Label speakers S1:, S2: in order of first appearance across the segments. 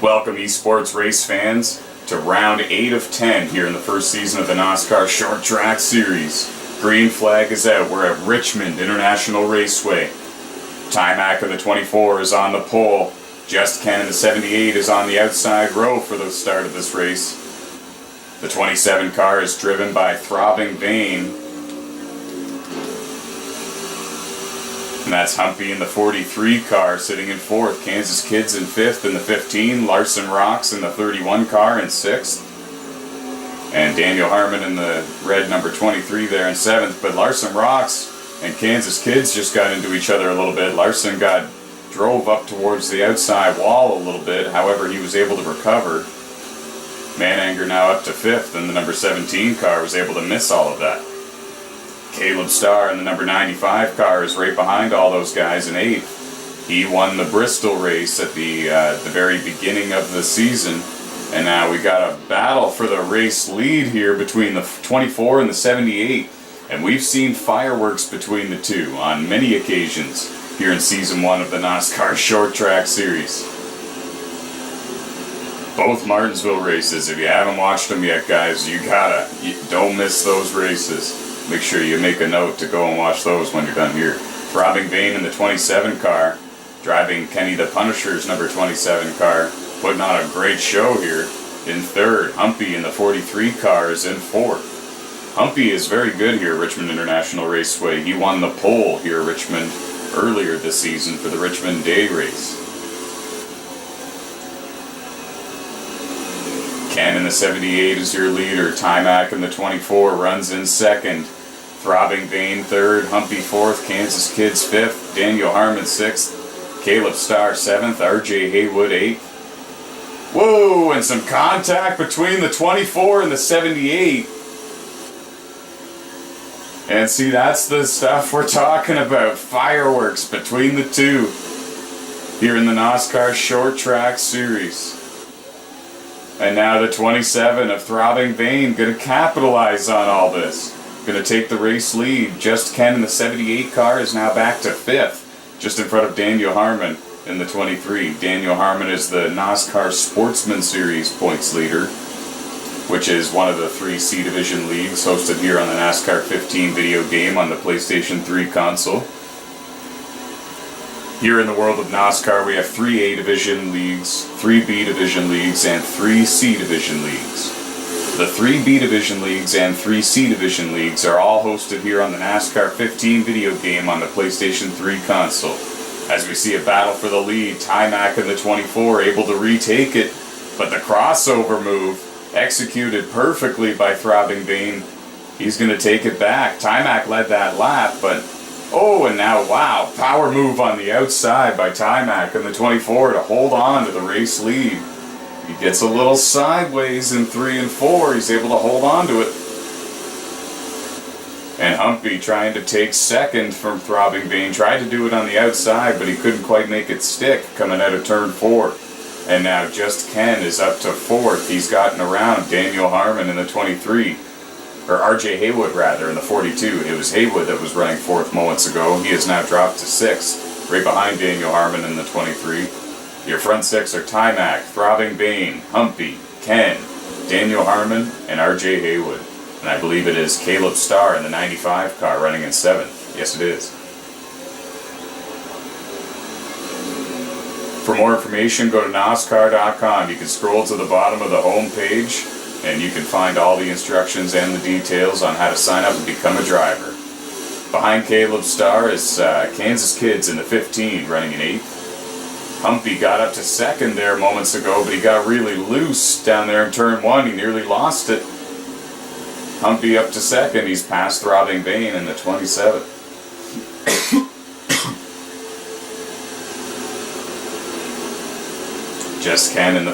S1: Welcome esports race fans to round 8 of 10 here in the first season of the NOSSCAR Short Track Series. Green flag is out. We're at Richmond International Raceway. Timac of the 24 is on the pole. Just Ken in the 78 is on the outside row for the start of this race. The 27 car is driven by Throbbing Vane. And that's Humpy in the 43 car sitting in 4th. Kansas Kids in 5th in the 15. Larson Rocks in the 31 car in 6th. And Daniel Harmon in the red number 23 there in 7th. But Larson Rocks and Kansas Kids just got into each other a little bit. Larson drove up towards the outside wall a little bit. However, he was able to recover. Mananger now up to 5th, and the number 17 car was able to miss all of that. Caleb Starr in the number 95 car is right behind all those guys in 8th. He won the Bristol race at the very beginning of the season. And now we got a battle for the race lead here between the 24 and the 78. And we've seen fireworks between the two on many occasions here in Season 1 of the NOSSCAR Short Track Series. Both Martinsville races, if you haven't watched them yet, guys, you don't miss those races. Make sure you make a note to go and watch those when you're done here. Throbbing Vane in the 27 car, driving Kenny the Punisher's number 27 car, putting on a great show here in 3rd. Humpy in the 43 car is in 4th. Humpy is very good here at Richmond International Raceway. He won the pole here at Richmond earlier this season for the Richmond Day race. Ken in the 78 is your leader. Timac in the 24 runs in 2nd. Throbbing Vane 3rd. Humpy 4th. Kansas Kids 5th. Daniel Harmon 6th. Caleb Starr 7th. RJ Haywood 8th. Whoa, and some contact between the 24 and the 78. And see, that's the stuff we're talking about. Fireworks between the two here in the NOSSCAR Short Track Series. And now the 27 of Throbbing Vane going to capitalize on all this. Going to take the race lead. Just Ken in the 78 car is now back to 5th, just in front of Daniel Harmon in the 23. Daniel Harmon is the NOSSCAR Sportsman Series points leader, which is one of the 3 C Division leagues hosted here on the NASCAR 15 video game on the PlayStation 3 console. Here in the world of NOSSCAR, we have 3 A Division leagues, 3 B Division leagues, and 3 C Division leagues. The 3 B Division leagues and 3 C Division leagues are all hosted here on the NASCAR 15 video game on the PlayStation 3 console. As we see a battle for the lead, Timac in the 24 able to retake it, but the crossover move executed perfectly by Throbbing Vane. He's going to take it back. Timac led that lap, but oh, and now, wow, power move on the outside by Timac in the 24 to hold on to the race lead. He gets a little sideways in 3 and 4. He's able to hold on to it. And Humpy trying to take 2nd from Throbbing Vane. Tried to do it on the outside, but he couldn't quite make it stick coming out of turn 4. And now Just Ken is up to 4th. He's gotten around Daniel Harmon in the 23. Or RJ Haywood rather, in the 42. It was Haywood that was running 4th moments ago. He has now dropped to 6th, right behind Daniel Harmon in the 23. Your front 6 are Timac, Throbbing Vane, Humpy, Ken, Daniel Harmon, and RJ Haywood. And I believe it is Caleb Starr in the 95 car running in 7th. Yes, it is. For more information, go to NOSSCAR.com. You can scroll to the bottom of the home page, and you can find all the instructions and the details on how to sign up and become a driver. Behind Caleb Starr is Kansas Kids in the 15, running in 8th. Humpy got up to 2nd there moments ago, but he got really loose down there in turn 1. He nearly lost it. Humpy up to 2nd. He's past Throbbing Vane in the 27. Just Ken in the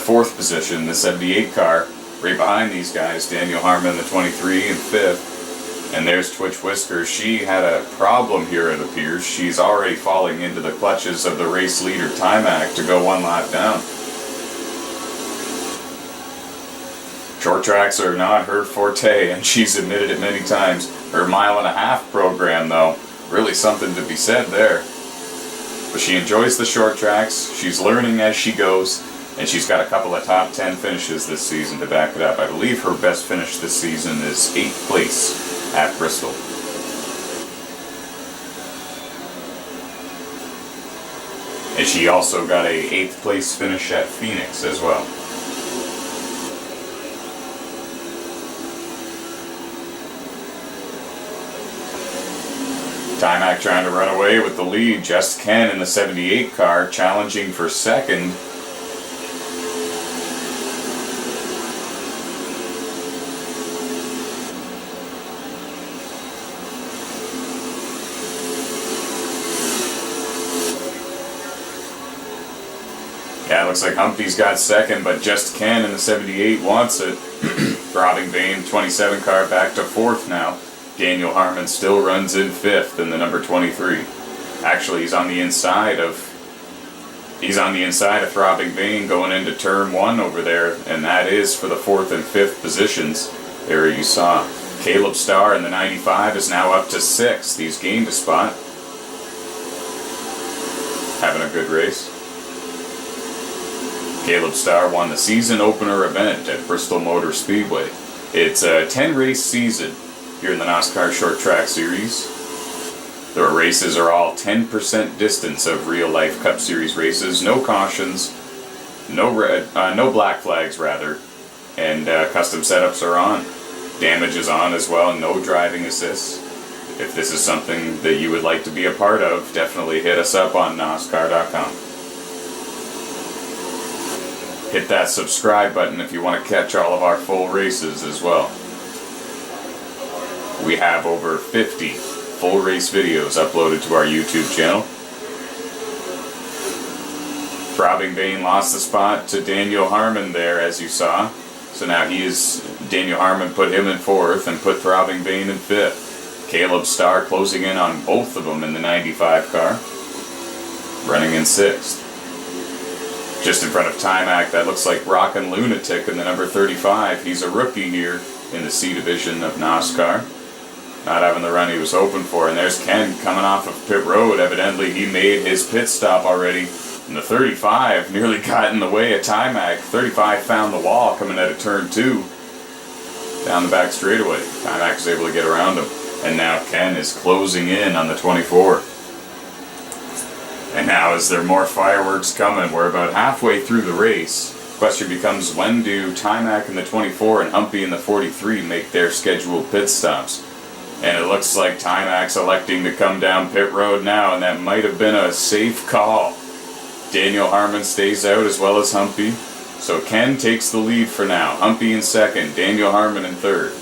S1: 4th position, the 78 car, right behind these guys. Daniel Harmon in the 23 and 5th. And there's Twitch Whisker. She had a problem here, it appears. She's already falling into the clutches of the race leader Timac to go 1 lap down. Short tracks are not her forte, and she's admitted it many times. Her 1.5 program, though, really something to be said there. But she enjoys the short tracks. She's learning as she goes. And she's got a couple of top 10 finishes this season to back it up. I believe her best finish this season is 8th place at Bristol. And she also got a 8th place finish at Phoenix as well. Timac trying to run away with the lead. Just Ken in the 78 car challenging for second. Yeah, it looks like Humpty's got second, but Just Ken in the 78 wants it. Throbbing Bane 27 car back to 4th now. Daniel Harmon still runs in 5th in the number 23. Actually, he's on the inside of Throbbing Bane going into turn 1 over there, and that is for the 4th and 5th positions. There you saw Caleb Starr in the 95 is now up to 6th. He's gained a spot. Having a good race. Caleb Starr won the season opener event at Bristol Motor Speedway. It's a 10-race season here in the NOSSCAR Short Track Series. The races are all 10% distance of real-life Cup Series races. No cautions, no black flags rather, and custom setups are on. Damage is on as well. No driving assists. If this is something that you would like to be a part of, definitely hit us up on NOSSCAR.com. Hit that subscribe button if you want to catch all of our full races as well. We have over 50 full race videos uploaded to our YouTube channel. Throbbing Bane lost the spot to Daniel Harmon there, as you saw. So now Daniel Harmon put him in 4th and put Throbbing Bane in 5th. Caleb Starr closing in on both of them in the 95 car, running in 6th. Just in front of Timac, that looks like Rockin' Lunatic in the number 35. He's a rookie here in the C division of NOSSCAR. Not having the run he was hoping for. And there's Ken coming off of pit road. Evidently he made his pit stop already. And the 35 nearly got in the way of Timac. 35 found the wall coming out of turn 2. Down the back straightaway. Timac was able to get around him. And now Ken is closing in on the 24. And now is there more fireworks coming? We're about halfway through the race. Question becomes, when do Timac in the 24 and Humpy in the 43 make their scheduled pit stops? And it looks like Timac's electing to come down pit road now, and that might have been a safe call. Daniel Harmon stays out as well as Humpy. So Ken takes the lead for now. Humpy in 2nd, Daniel Harmon in 3rd.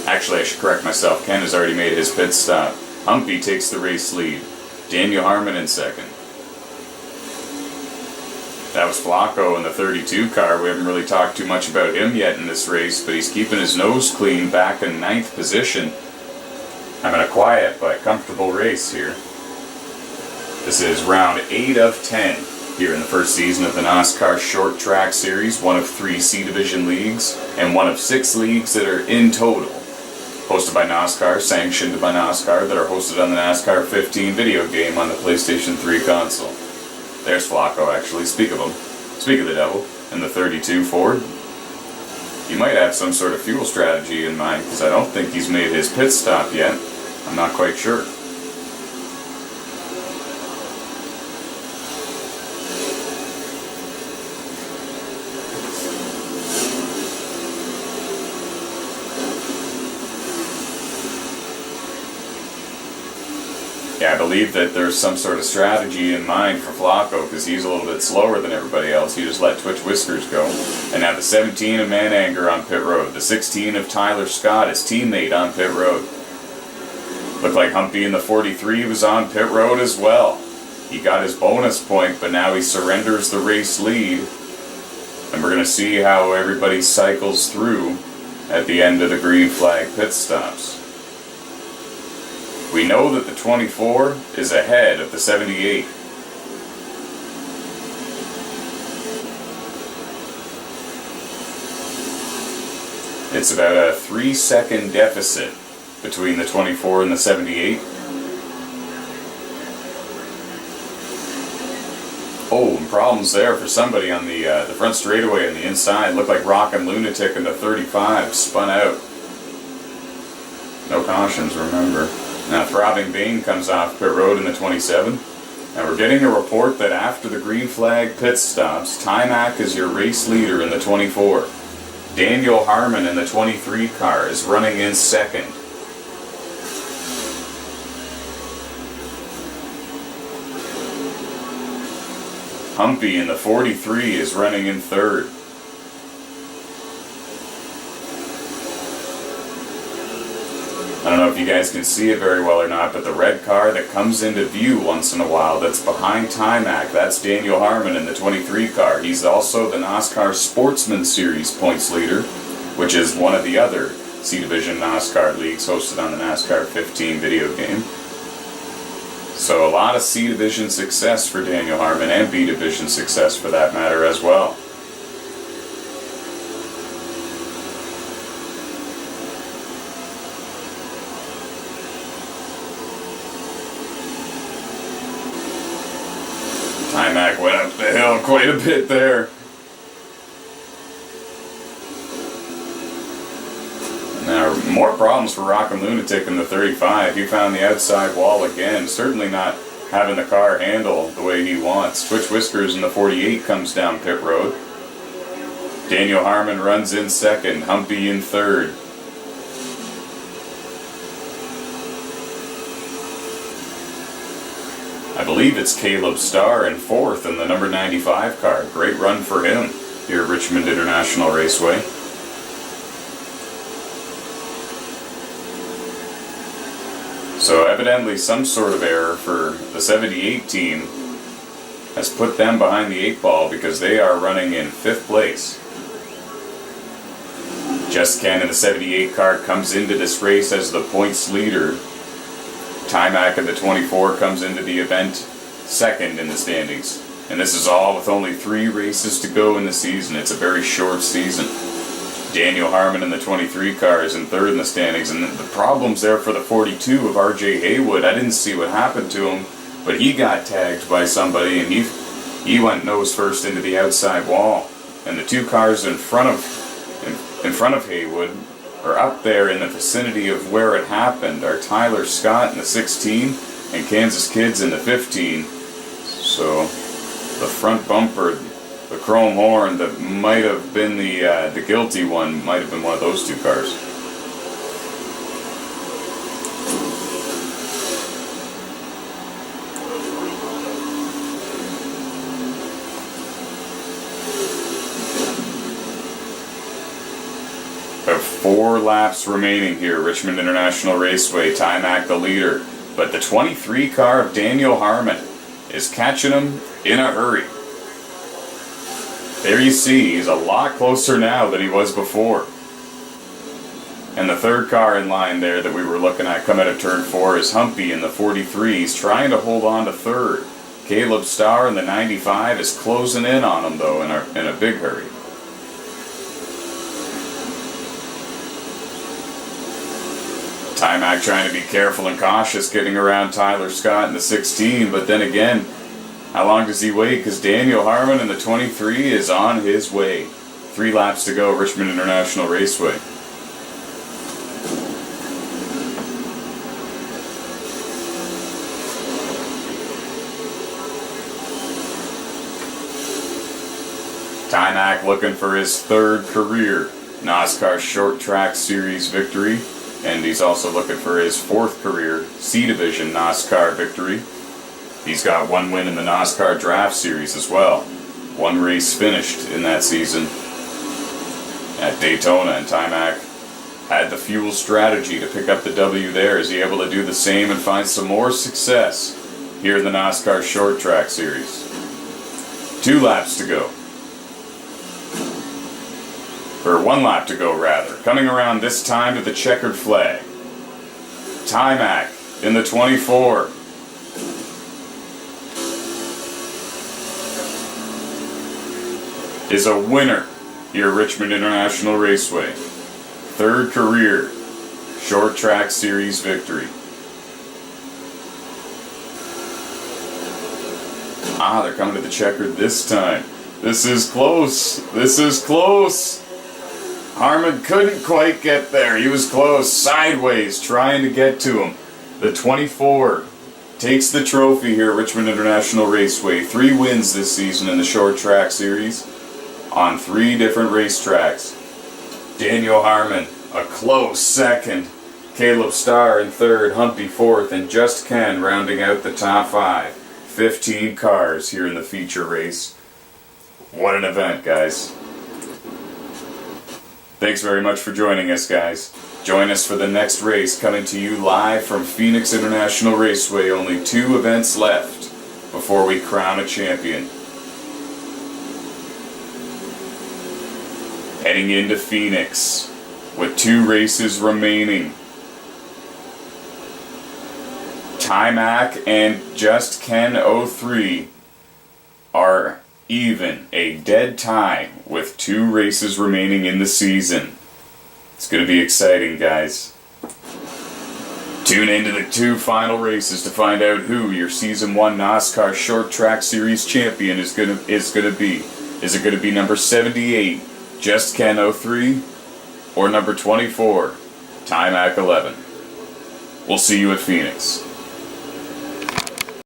S1: Actually, I should correct myself. Ken has already made his pit stop. Humpy takes the race lead. Daniel Harmon in 2nd. That was Flacco in the 32 car. We haven't really talked too much about him yet in this race, but he's keeping his nose clean, back in 9th position. Having a quiet but comfortable race here. This is round 8 of 10 here in the first season of the NOSSCAR Short Track Series, one of 3 C Division leagues, and one of 6 leagues that are in total. Hosted by NOSSCAR, sanctioned by NOSSCAR, that are hosted on the NASCAR 15 video game on the PlayStation 3 console. There's Flacco, actually. Speak of him. Speak of the devil. In the 32 Ford. He might have some sort of fuel strategy in mind, because I don't think he's made his pit stop yet. I'm not quite sure. Yeah, I believe that there's some sort of strategy in mind for Flacco, because he's a little bit slower than everybody else. He just let Twitch Whiskers go. And now the 17 of Man Anger on pit road. The 16 of Tyler Scott, his teammate, on pit road. Looked like Humpty in the 43 was on pit road as well. He got his bonus point, but now he surrenders the race lead. And we're going to see how everybody cycles through at the end of the green flag pit stops. We know that the 24 is ahead of the 78. It's about a 3-second deficit between the 24 and the 78. Oh, and problems there for somebody on the front straightaway on the inside. Looked like Rockin' Lunatic in the 35 spun out. No cautions, remember. Now Throbbing Bane comes off pit road in the 27. And we're getting a report that after the green flag pit stops, Timac is your race leader in the 24. Daniel Harmon in the 23 car is running in second. Humpy in the 43 is running in third. I don't know if you guys can see it very well or not, but the red car that comes into view once in a while that's behind Timac, that's Daniel Harmon in the 23 car. He's also the NOSSCAR Sportsman Series points leader, which is one of the other C-Division NOSSCAR leagues hosted on the NASCAR 15 video game. So a lot of C-Division success for Daniel Harmon, and B-Division success for that matter as well. Timac went up the hill quite a bit there. Now, more problems for Rockin' Lunatic in the 35. He found the outside wall again. Certainly not having the car handle the way he wants. Twitch Whiskers in the 48 comes down pit road. Daniel Harmon runs in second. Humpy in third. I believe it's Caleb Starr in fourth in the number 95 car. Great run for him here at Richmond International Raceway. So evidently some sort of error for the 78 team has put them behind the 8 ball, because they are running in 5th place. Just Ken in the 78 car comes into this race as the points leader. Timac in the 24 comes into the event second in the standings. And this is all with only 3 races to go in the season. It's a very short season. Daniel Harmon in the 23 car is in third in the standings. And the problem's there for the 42 of RJ Haywood. I didn't see what happened to him, but he got tagged by somebody, and he went nose first into the outside wall. And the 2 cars in front of Haywood, or up there in the vicinity of where it happened, are Tyler Scott in the 16 and Kansas Kids in the 15. So the front bumper, the chrome horn that might have been the guilty one, might have been one of those 2 cars. We have 4 laps remaining here, Richmond International Raceway. Timac the leader, but the 23 car of Daniel Harmon is catching him in a hurry. There you see, he's a lot closer now than he was before. And the 3rd car in line there that we were looking at come out of turn 4 is Humpy in the 43. He's trying to hold on to 3rd. Caleb Starr in the 95 is closing in on him though in a big hurry. Timac trying to be careful and cautious getting around Tyler Scott in the 16, but then again, how long does he wait? Because Daniel Harmon in the 23 is on his way. 3 laps to go, Richmond International Raceway. Timac looking for his 3rd career NOSSCAR Short Track Series victory. And he's also looking for his 4th career C-Division NOSSCAR victory. He's got 1 win in the NOSSCAR Draft Series as well. 1 race finished in that season at Daytona, and Timac had the fuel strategy to pick up the W there. Is he able to do the same and find some more success here in the NOSSCAR Short Track Series? 2 laps to go. Or 1 lap to go, rather. Coming around this time to the checkered flag. Timac in the 24. Is a winner here at Richmond International Raceway. 3rd career Short Track Series victory. Ah, they're coming to the checker this time. This is close. This is close. Harmon couldn't quite get there. He was close. Sideways, trying to get to him. The 24 takes the trophy here at Richmond International Raceway. 3 wins this season in the short track series on 3 different racetracks. Daniel Harmon, a close second. Caleb Starr in third, Humpy fourth, and Just Ken rounding out the top 5. 15 cars here in the feature race. What an event, guys. Thanks very much for joining us, guys. Join us for the next race, coming to you live from Phoenix International Raceway. Only 2 events left before we crown a champion. Heading into Phoenix with 2 races remaining. Timac and Just Ken 03 are even, a dead tie with 2 races remaining in the season. It's going to be exciting, guys. Tune into the 2 final races to find out who your Season 1 NOSSCAR Short Track Series champion is going to be. Is it going to be number 78, Just Ken 03, or number 24, Timac 11? We'll see you at Phoenix.